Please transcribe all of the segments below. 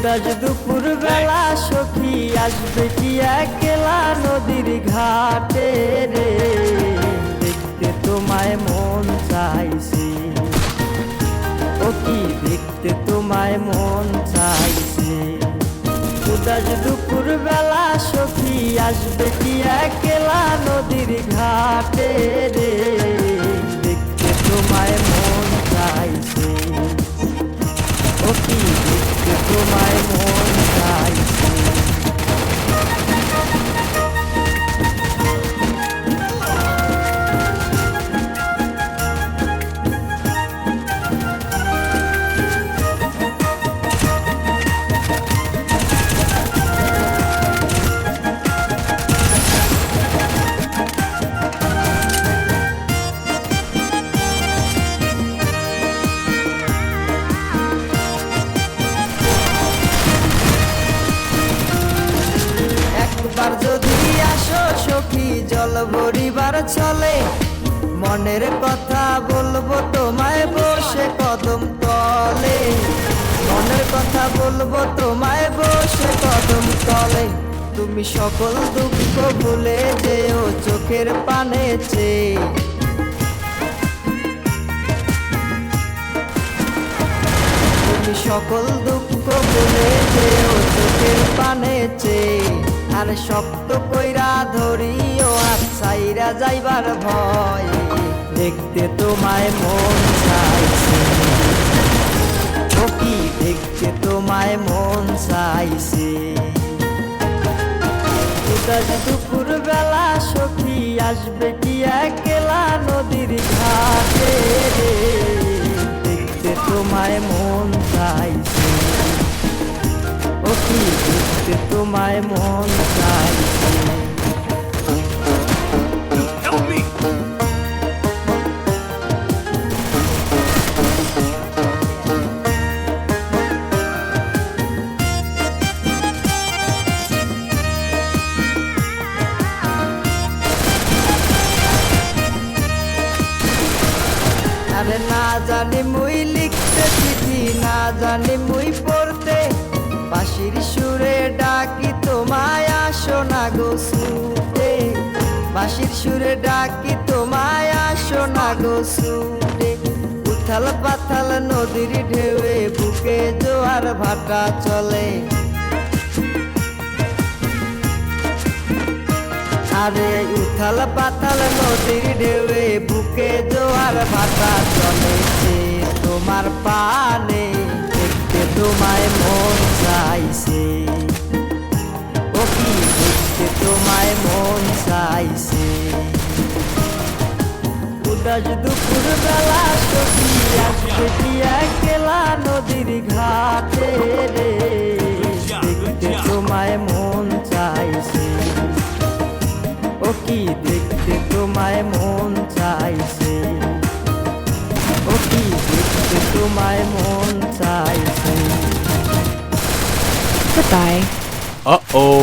উদাস দুপুর বেলা সখী আসবে কি একলা নদীর ঘাটে রে, দেখতে তোমায় মন চাইছে, ও কি দেখতে তোমায় মন চাইছে। উদাস দুপুর বেলা সখী আসবে কি একলা নদীর ঘাটে রে, দেখতে তোমায় মন চাইছে, ও কি দেখতে তোমায় মন চাইছে। একবার যদি আসো সখী জল ভরিবার চলে, মনের কথা বলবো তোমায় বসে কদম তলে, মনের কথা বলবো তোমায় বসে কদম তলে। তুমি সকল দুঃখ ভুলে যেও চোখের পানে চেয়ে, তুমি সকল দুঃখ ভুলে যেও চোখের পানে চেয়ে। আর শক্ত কইরা ধরিও আর চাইরা যাইবার ভয়, দেখতে তোমায় মন চাইছে, ও কি দেখতে তোমায় মন চাইছে। উদাস দুপুর বেলা সখী আসবে কি একলা নদীর ঘাটে রে, দেখতে তোমায় মন চাইছে, ও কি দেখতে তোমায় মন চাইছে। আরে না জানি মুই লিখতে চিঠি, না জানি মুই পড়তে, বাঁশির সুরে ডাকি তোমায় আসো না গো ছুটে, বাঁশির সুরে ডাকি তোমায় আসো না গো ছুটে। উথাল পাথাল নদীর ঢেউয়ে বুকে জোয়ার ভাটা চলে, আরে উথাল পাথাল নদীর ঢেউয়ে বুকে জোয়ার ভাটা চলেছে তোমার পানে, দেখতে তোমায় মন চাইছে, ও কি দেখতে তোমায় মন চাইছে। উদাস দুপুর বেলা সখী আসবে কি একলা নদীর ঘাটে রে, দেখতে তোমায় মন চাইছে, ও কি দেখতে তোমায় মন চাইছে, ও কি দেখতে তোমায় মন চাইছে। Goodbye. Uh-oh.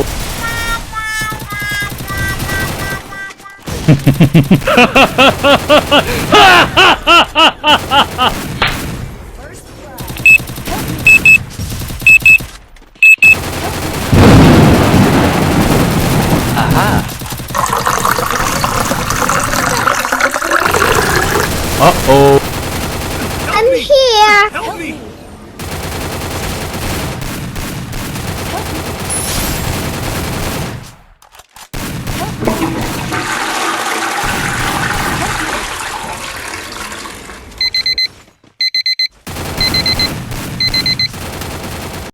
Uh-oh. I'm here. Help me!